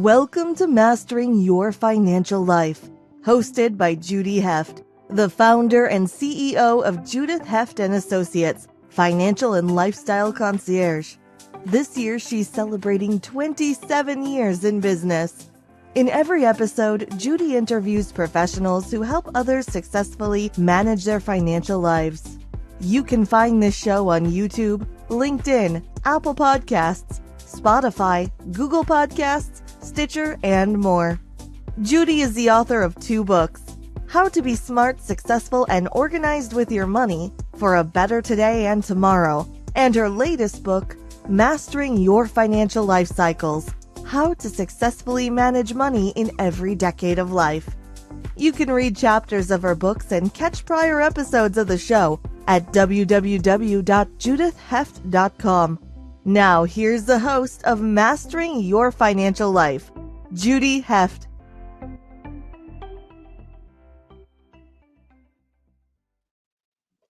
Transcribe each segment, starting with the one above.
Welcome to Mastering Your Financial Life, hosted by Judy Heft, the founder and CEO of Judy Heft and Associates, Financial and Lifestyle Concierge. This year, she's celebrating 27 years in business. In every episode, Judy interviews professionals who help others successfully manage their financial lives. You can find this show on YouTube, LinkedIn, Apple Podcasts, Spotify, Google Podcasts, Stitcher, and more. Judy is the author of 2 books, How to Be Smart, Successful, and Organized with Your Money for a Better Today and Tomorrow, and her latest book, Mastering Your Financial Life Cycles, How to Successfully Manage Money in Every Decade of Life. You can read chapters of her books and catch prior episodes of the show at www.judithheft.com. Now, here's the host of Mastering Your Financial Life, Judy Heft.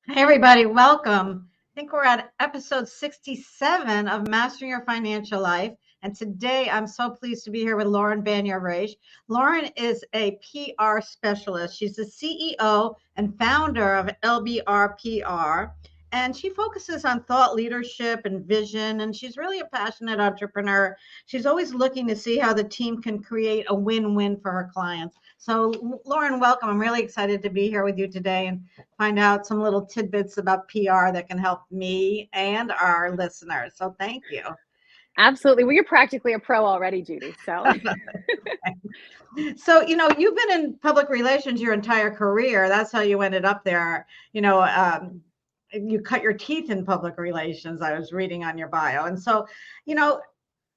Hey, everybody. Welcome. I think we're at episode 67 of Mastering Your Financial Life. And today I'm so pleased to be here with Lauren Banyar Reich. Lauren is a PR specialist. She's the CEO and founder of LBR PR. And she focuses on thought leadership and vision. And she's really a passionate entrepreneur. She's always looking to see how the team can create a win-win for her clients. So Lauren, welcome. I'm really excited to be here with you today and find out some little tidbits about PR that can help me and our listeners. So thank you. Absolutely. Well, you're practically a pro already, Judy. So, you've been in public relations your entire career. That's how you ended up there. You cut your teeth in public relations. I was reading on your bio. And so,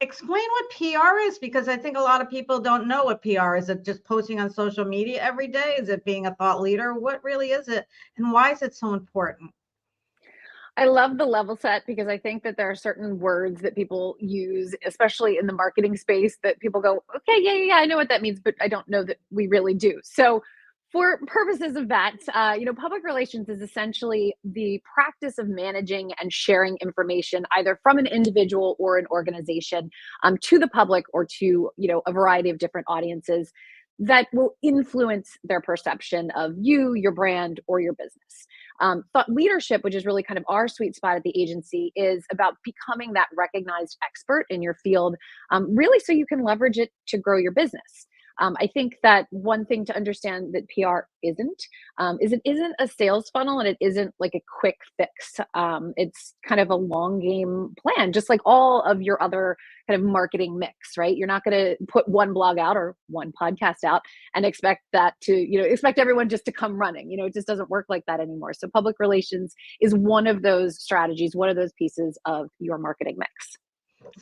explain what PR is, because I think a lot of people don't know what PR is. Is it just posting on social media every day? Is it being a thought leader? What really is it? And why is it so important? I love the level set, because I think that there are certain words that people use, especially in the marketing space, that people go, okay, yeah, I know what that means, but I don't know that we really do. So for purposes of that, public relations is essentially the practice of managing and sharing information either from an individual or an organization to the public or to, a variety of different audiences that will influence their perception of you, your brand, or your business. Thought leadership, which is really kind of our sweet spot at the agency, is about becoming that recognized expert in your field, really so you can leverage it to grow your business. I think that one thing to understand that PR isn't, is it isn't a sales funnel, and it isn't like a quick fix. It's kind of a long game plan, just like all of your other kind of marketing mix, right? You're not going to put one blog out or one podcast out and expect that to, expect everyone just to come running. It just doesn't work like that anymore. So public relations is one of those strategies, one of those pieces of your marketing mix.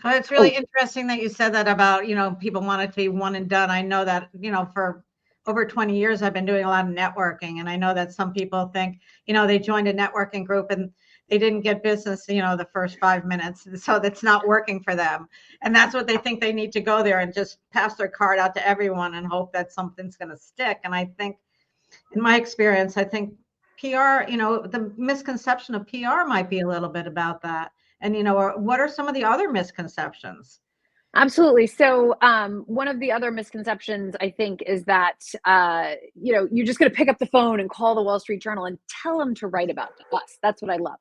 So it's really interesting that you said that about, people want it to be one and done. I know that, for over 20 years, I've been doing a lot of networking. And I know that some people think, they joined a networking group and they didn't get business, the first 5 minutes. So that's not working for them. And that's what they think. They need to go there and just pass their card out to everyone and hope that something's going to stick. And I think, in my experience, I think PR, the misconception of PR might be a little bit about that. And, what are some of the other misconceptions? Absolutely. So one of the other misconceptions, I think, is that, you're just going to pick up the phone and call the Wall Street Journal and tell them to write about us. That's what I love.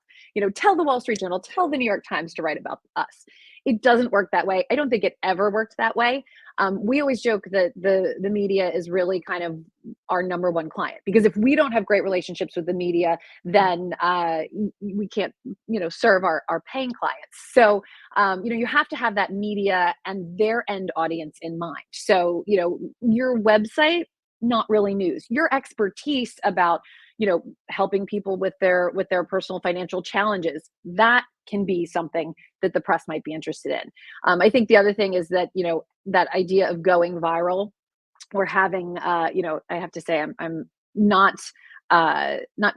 Tell the Wall Street Journal, tell the New York Times to write about us. It doesn't work that way. I don't think it ever worked that way. We always joke that the media is really kind of our number one client, because if we don't have great relationships with the media, then we can't, serve our paying clients. So, you have to have that media and their end audience in mind. So, your website, not really news. Your expertise about, helping people with their personal financial challenges, that can be something that the press might be interested in. I think the other thing is that, that idea of going viral, or having, I have to say, I'm not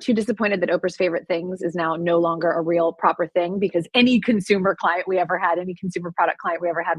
too disappointed that Oprah's Favorite Things is now no longer a real proper thing, because any consumer client we ever had, any consumer product client we ever had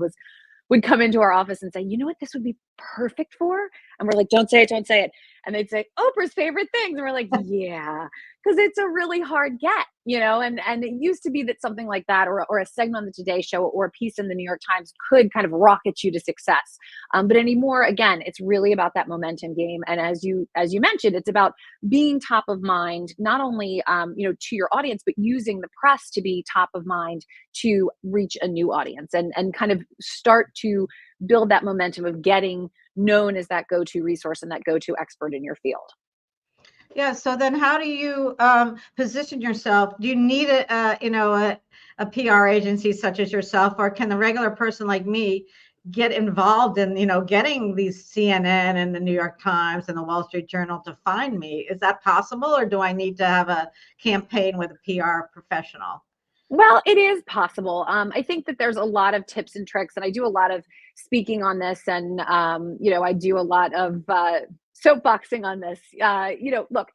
would come into our office and say, you know what this would be perfect for? And we're like, don't say it. And they'd say, Oprah's Favorite Things. And we're like, yeah, because it's a really hard get, and it used to be that something like that, or a segment on the Today Show or a piece in the New York Times could kind of rocket you to success. But anymore, again, it's really about that momentum game. And as you mentioned, it's about being top of mind, not only, to your audience, but using the press to be top of mind to reach a new audience and kind of start to build that momentum of getting known as that go-to resource and that go-to expert in your field. Yeah. So then how do you position yourself? Do you need a PR agency such as yourself, or can the regular person like me get involved in, getting these CNN and the New York Times and the Wall Street Journal to find me? Is that possible, or do I need to have a campaign with a PR professional? Well, it is possible. I think that there's a lot of tips and tricks, and I do a lot of speaking on this, and I do a lot of soapboxing on this. Look,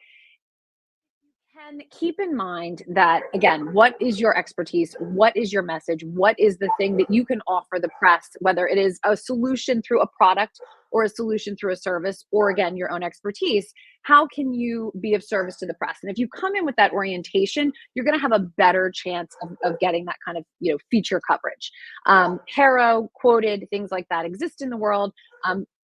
can keep in mind that, again, what is your expertise? What is your message? What is the thing that you can offer the press, whether it is a solution through a product or a solution through a service, or again, your own expertise? How can you be of service to the press? And if you come in with that orientation, you're going to have a better chance of getting that kind of, feature coverage. Haro, Quoted, things like that exist in the world.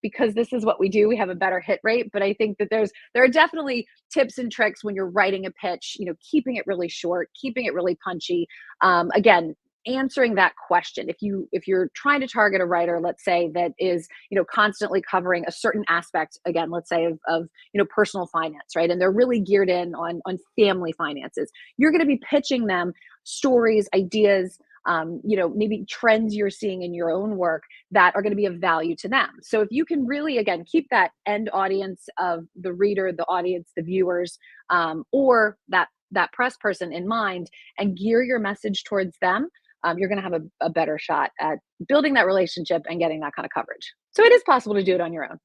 Because this is what we do, we have a better hit rate. But I think that there are definitely tips and tricks when you're writing a pitch, keeping it really short, keeping it really punchy. Again, answering that question. If you're trying to target a writer, let's say, that is, constantly covering a certain aspect, again, let's say of personal finance, right? And they're really geared in on family finances. You're going to be pitching them stories, ideas, maybe trends you're seeing in your own work that are going to be of value to them. So if you can really, again, keep that end audience of the reader, the audience, the viewers, or that press person in mind, and gear your message towards them, you're going to have a better shot at building that relationship and getting that kind of coverage. So it is possible to do it on your own.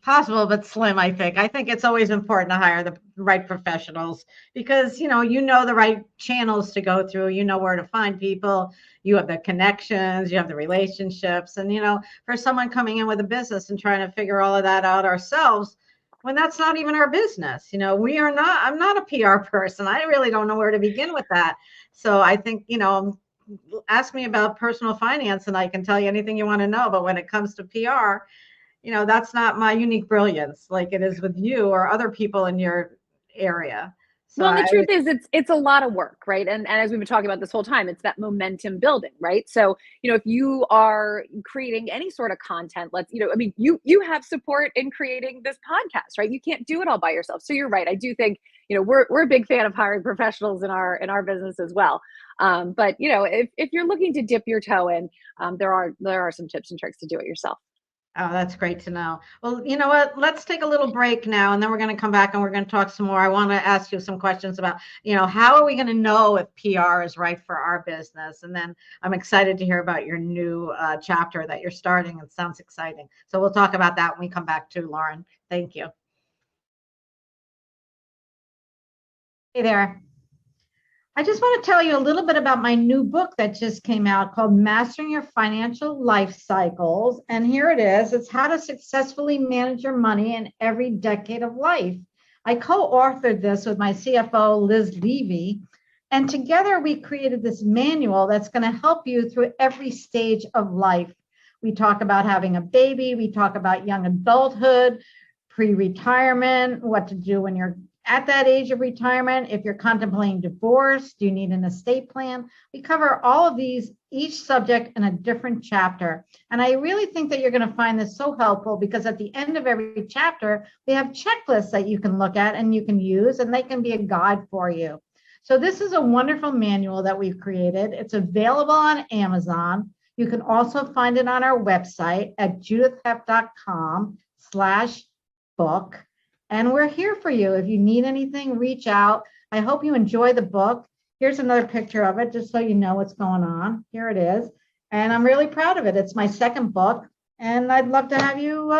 Possible, but slim, I think. I think it's always important to hire the right professionals, because, you know the right channels to go through, where to find people, you have the connections, you have the relationships. And, for someone coming in with a business and trying to figure all of that out ourselves, when that's not even our business, I'm not a PR person. I really don't know where to begin with that. So I think, ask me about personal finance and I can tell you anything you want to know. But when it comes to PR, that's not my unique brilliance like it is with you or other people in your area. So well, the truth is it's a lot of work, right? And as we've been talking about this whole time, it's that momentum building, right? So, if you are creating any sort of content, you have support in creating this podcast, right? You can't do it all by yourself. So you're right. I do think, we're a big fan of hiring professionals in our business as well. But if you're looking to dip your toe in, there are some tips and tricks to do it yourself. Oh, that's great to know. Well, you know what? Let's take a little break now, and then we're going to come back and we're going to talk some more. I want to ask you some questions about, how are we going to know if PR is right for our business? And then I'm excited to hear about your new chapter that you're starting. It sounds exciting. So we'll talk about that when we come back too, Lauren. Thank you. Hey there. I just want to tell you a little bit about my new book that just came out called Mastering Your Financial Life Cycles. And here it is. It's how to successfully manage your money in every decade of life. I co-authored this with my CFO, Liz Levy. And together we created this manual that's going to help you through every stage of life. We talk about having a baby. We talk about young adulthood, pre-retirement, what to do when you're at that age of retirement. If you're contemplating divorce, do you need an estate plan? We cover all of these, each subject in a different chapter. And I really think that you're going to find this so helpful, because at the end of every chapter, we have checklists that you can look at and you can use, and they can be a guide for you. So this is a wonderful manual that we've created. It's available on Amazon. You can also find it on our website at judithheft.com/book. And we're here for you. If you need anything, reach out. I hope you enjoy the book. Here's another picture of it, just so you know what's going on. Here it is. And I'm really proud of it. It's my second book. And I'd love to have you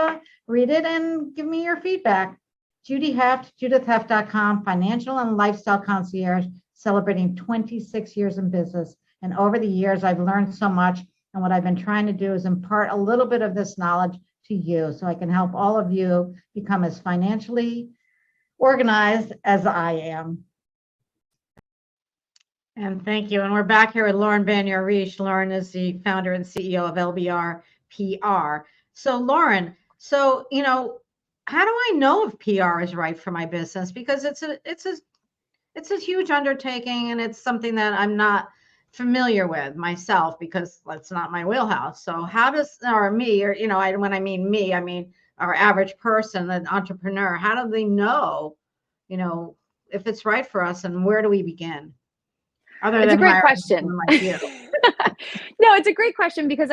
read it and give me your feedback. Judy Heft, judithheft.com, financial and lifestyle concierge, celebrating 26 years in business. And over the years, I've learned so much. And what I've been trying to do is impart a little bit of this knowledge to you, so I can help all of you become as financially organized as I am. And thank you. And we're back here with Lauren Banyar Reich. Lauren is the founder and CEO of LBR PR. So Lauren, how do I know if PR is right for my business? Because it's a huge undertaking, and it's something that I'm not familiar with myself because that's not my wheelhouse. So how does, or me, or, when I mean me, I mean our average person, an entrepreneur, how do they know, if it's right for us, and where do we begin? Other It's a than great hiring question. someone like you. No, it's a great question because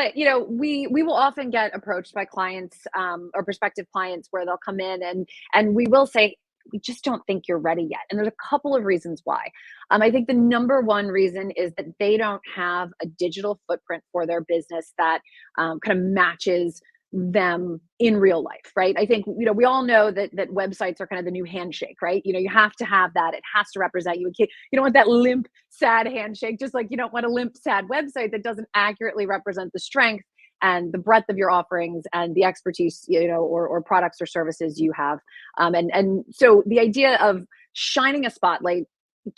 we will often get approached by clients or prospective clients where they'll come in and we will say, we just don't think you're ready yet. And there's a couple of reasons why. I think the number one reason is that they don't have a digital footprint for their business that kind of matches them in real life, right? I think, we all know that websites are kind of the new handshake, right? You have to have that. It has to represent you. You don't want that limp, sad handshake, just like you don't want a limp, sad website that doesn't accurately represent the strength and the breadth of your offerings and the expertise, or products or services you have. And so the idea of shining a spotlight,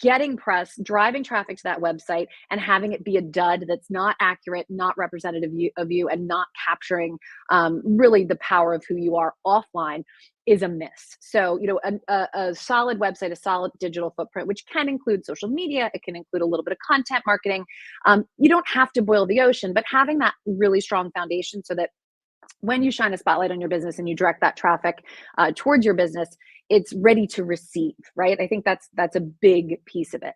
getting press, driving traffic to that website, and having it be a dud that's not accurate, not representative of you, and not capturing really the power of who you are offline is a miss. So, a solid website, a solid digital footprint, which can include social media, it can include a little bit of content marketing. You don't have to boil the ocean, but having that really strong foundation so that when you shine a spotlight on your business and you direct that traffic towards your business, it's ready to receive, right? I think that's a big piece of it.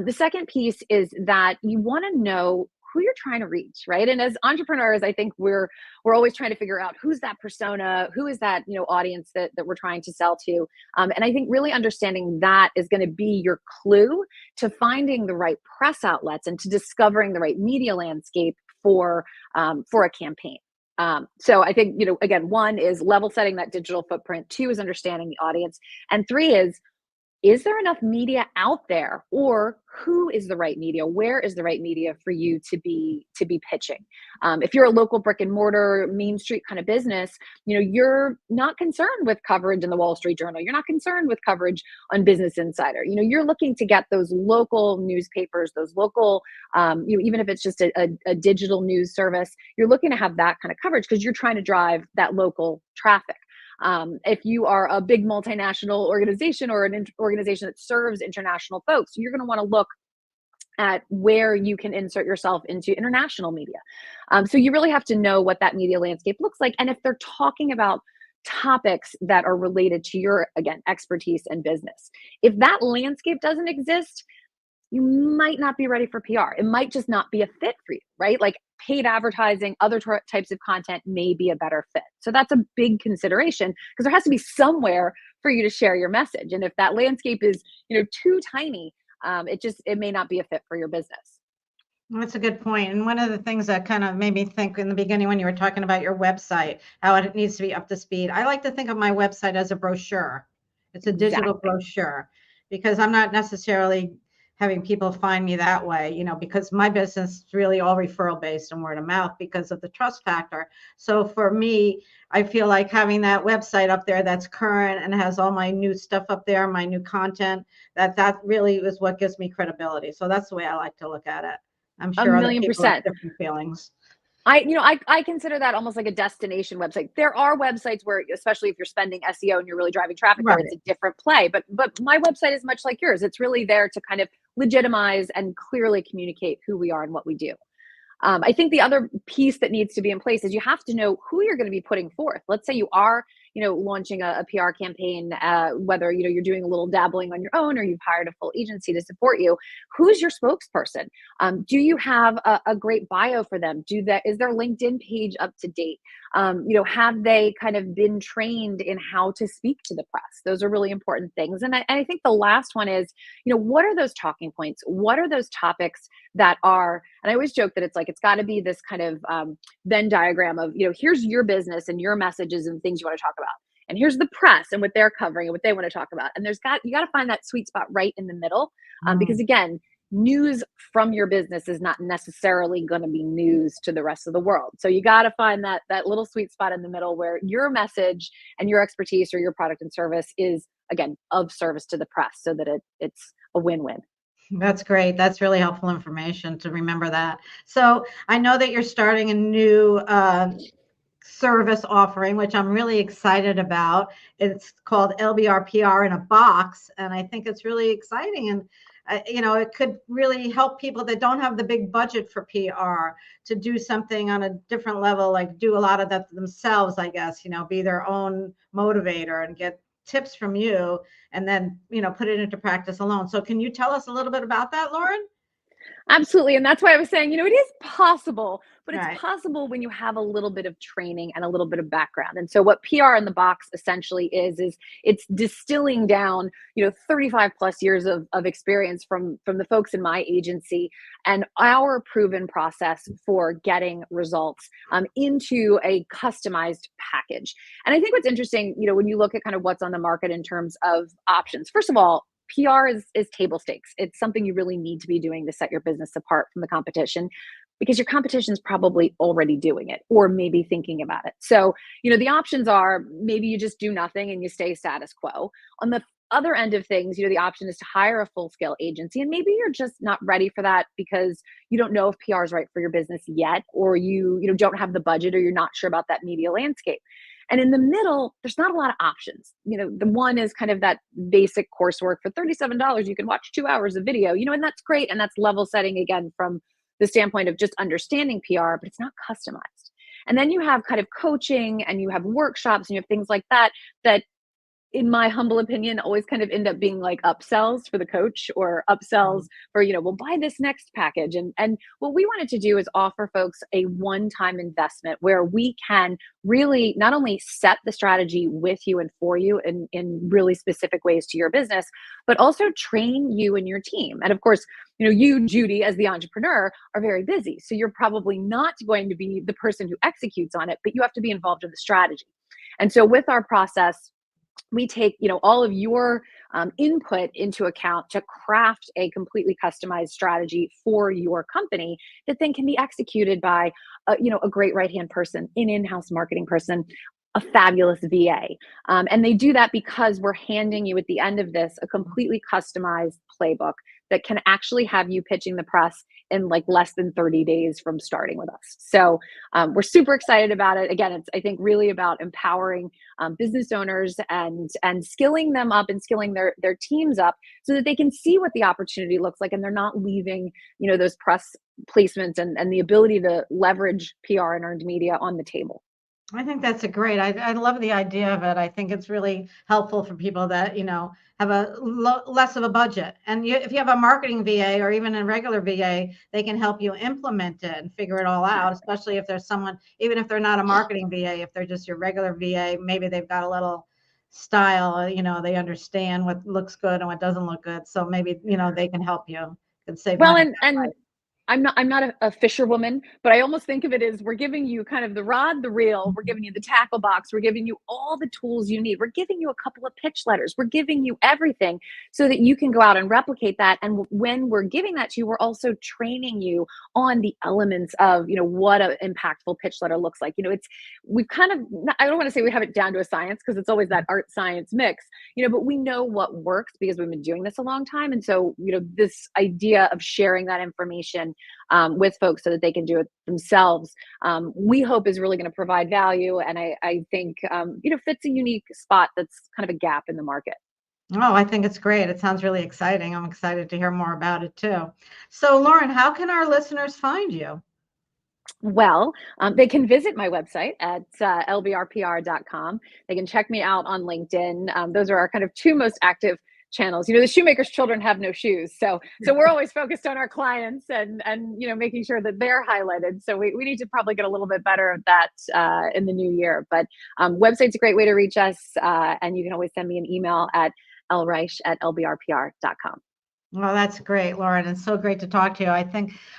The second piece is that you want to know who you're trying to reach, right? And as entrepreneurs, I think we're always trying to figure out who's that persona, who is that audience that we're trying to sell to. And I think really understanding that is going to be your clue to finding the right press outlets and to discovering the right media landscape for a campaign. So I think, again, one is level setting that digital footprint. Two is understanding the audience. And three is there enough media out there, or who is the right media? Where is the right media for you to be pitching? If you're a local brick and mortar Main Street kind of business, you're not concerned with coverage in the Wall Street Journal. You're not concerned with coverage on Business Insider. You're looking to get those local newspapers, those local, even if it's just a digital news service, you're looking to have that kind of coverage because you're trying to drive that local traffic. If you are a big multinational organization or an organization that serves international folks, you're going to want to look at where you can insert yourself into international media. So you really have to know what that media landscape looks like. And if they're talking about topics that are related to your, again, expertise and business. If that landscape doesn't exist, you might not be ready for PR. It might just not be a fit for you, right? Like paid advertising, other types of content may be a better fit. So that's a big consideration because there has to be somewhere for you to share your message. And if that landscape is, too tiny, it may not be a fit for your business. That's a good point. And one of the things that kind of made me think in the beginning when you were talking about your website, how it needs to be up to speed. I like to think of my website as a brochure. It's a digital brochure because I'm not necessarily having people find me that way, because my business is really all referral based and word of mouth because of the trust factor. So for me, I feel like having that website up there that's current and has all my new stuff up there, my new content, that really is what gives me credibility. So that's the way I like to look at it. I'm sure other people have different feelings. I consider that almost like a destination website. There are websites where, especially if you're spending SEO and you're really driving traffic there, it's a different play. But my website is much like yours. It's really there to kind of legitimize and clearly communicate who we are and what we do. I think the other piece that needs to be in place is you have to know who you're going to be putting forth. Let's say you are, launching a PR campaign, whether, you're doing a little dabbling on your own or you've hired a full agency to support you. Who's your spokesperson? Do you have a great bio for them? Is their LinkedIn page up to date? Have they kind of been trained in how to speak to the press? Those are really important things. And I think the last one is, what are those talking points? What are those topics that are, and I always joke that it's got to be this kind of Venn diagram of, here's your business and your messages and things you want to talk about. And here's the press and what they're covering and what they want to talk about. And you got to find that sweet spot right in the middle. Because again, news from your business is not necessarily going to be news to the rest of the world. So you got to find that little sweet spot in the middle where your message and your expertise or your product and service is, again, of service to the press, so that it's a win-win. That's great. That's really helpful information to remember that. So I know that you're starting a new service offering, which I'm really excited about. It's called LBR PR in a box, and I think it's really exciting. And it could really help people that don't have the big budget for PR to do something on a different level, like do a lot of that themselves, I guess, be their own motivator and get tips from you, and then, put it into practice alone. So can you tell us a little bit about that, Lauren? Absolutely. And that's why I was saying, it is possible, but it's Right. possible when you have a little bit of training and a little bit of background. And so what PR in the box essentially is it's distilling down, 35 plus years of experience from the folks in my agency and our proven process for getting results into a customized package. And I think what's interesting, when you look at kind of what's on the market in terms of options, first of all, PR is table stakes. It's something you really need to be doing to set your business apart from the competition, because your competition is probably already doing it or maybe thinking about it. So, the options are maybe you just do nothing and you stay status quo. On the other end of things, the option is to hire a full-scale agency, and maybe you're just not ready for that because you don't know if PR is right for your business yet, or you don't have the budget, or you're not sure about that media landscape. And in the middle, there's not a lot of options. The one is kind of that basic coursework for $37. You can watch 2 hours of video, and that's great. And that's level setting, again, from the standpoint of just understanding PR, but it's not customized. And then you have kind of coaching, and you have workshops, and you have things like that, in my humble opinion, always kind of end up being like upsells for the coach, or upsells for, well, buy this next package. And what we wanted to do is offer folks a one-time investment where we can really not only set the strategy with you and for you in really specific ways to your business, but also train you and your team. And of course, you, Judy, as the entrepreneur, are very busy. So you're probably not going to be the person who executes on it, but you have to be involved in the strategy. And so with our process, we take, all of your input into account to craft a completely customized strategy for your company that then can be executed by, a great right-hand person, an in-house marketing person, a fabulous VA. And they do that because we're handing you at the end of this a completely customized playbook that can actually have you pitching the press in like less than 30 days from starting with us. So we're super excited about it. Again, it's, I think, really about empowering business owners and skilling them up and skilling their teams up so that they can see what the opportunity looks like, and they're not leaving, those press placements and the ability to leverage PR and earned media on the table. I think that's I love the idea of it. I think it's really helpful for people that, have a less of a budget. And if you have a marketing VA or even a regular VA, they can help you implement it and figure it all out, especially if there's someone, even if they're not a marketing VA, if they're just your regular VA, maybe they've got a little style, they understand what looks good and what doesn't look good. So maybe, they can help you and save Well, money. and I'm not a fisherwoman, but I almost think of it as we're giving you kind of the rod, the reel, we're giving you the tackle box, we're giving you all the tools you need. We're giving you a couple of pitch letters. We're giving you everything so that you can go out and replicate that. And when we're giving that to you, we're also training you on the elements of, what an impactful pitch letter looks like. We've kind of, I don't want to say we have it down to a science, because it's always that art science mix, but we know what works because we've been doing this a long time. And so, this idea of sharing that information with folks so that they can do it themselves, we hope is really going to provide value. And I think, fits a unique spot that's kind of a gap in the market. Oh, I think it's great. It sounds really exciting. I'm excited to hear more about it too. So, Lauren, how can our listeners find you? Well, they can visit my website at lbrpr.com. They can check me out on LinkedIn. Those are our kind of two most active channels. The shoemaker's children have no shoes. So we're always focused on our clients and making sure that they're highlighted. So we need to probably get a little bit better at that in the new year. But website's a great way to reach us. And you can always send me an email at lreich@lbrpr.com. Well, that's great, Lauren. It's so great to talk to you.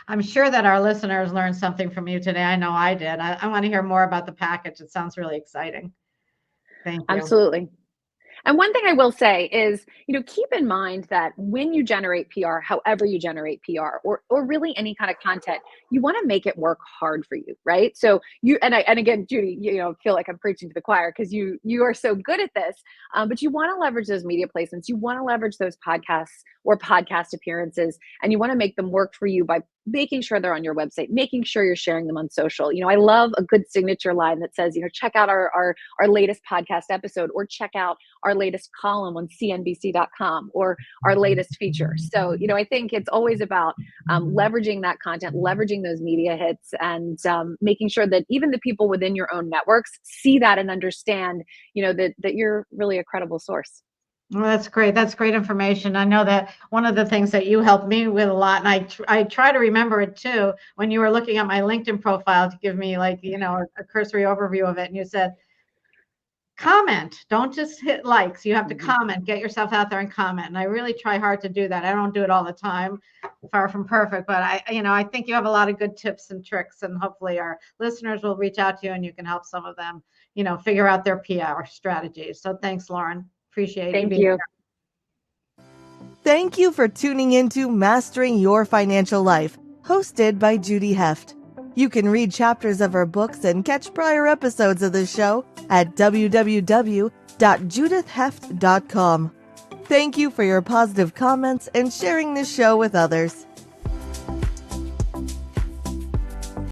I'm sure that our listeners learned something from you today. I know I did. I want to hear more about the package. It sounds really exciting. Thank you. Absolutely. And one thing I will say is, keep in mind that when you generate PR, however you generate PR, or really any kind of content, you want to make it work hard for you, right? So and again, Judy, feel like I'm preaching to the choir because you are so good at this. But you want to leverage those media placements. You want to leverage those podcasts or podcast appearances, and you want to make them work for you by making sure they're on your website, making sure you're sharing them on social. I love a good signature line that says, check out our latest podcast episode, or check out our latest column on cnbc.com, or our latest feature. So, I think it's always about leveraging that content, leveraging those media hits, and making sure that even the people within your own networks see that and understand, that you're really a credible source. Well, that's great. That's great information. I know that one of the things that you helped me with a lot, and I try to remember it too, when you were looking at my LinkedIn profile to give me a cursory overview of it. And you said, comment, don't just hit likes. You have to comment, get yourself out there and comment. And I really try hard to do that. I don't do it all the time, far from perfect, but I think you have a lot of good tips and tricks, and hopefully our listeners will reach out to you and you can help some of them, figure out their PR strategies. So thanks, Lauren. Appreciate Thank you. you. Thank you for tuning into Mastering Your Financial Life, hosted by Judy Heft. You can read chapters of her books and catch prior episodes of the show at www.judithheft.com. Thank you for your positive comments and sharing this show with others.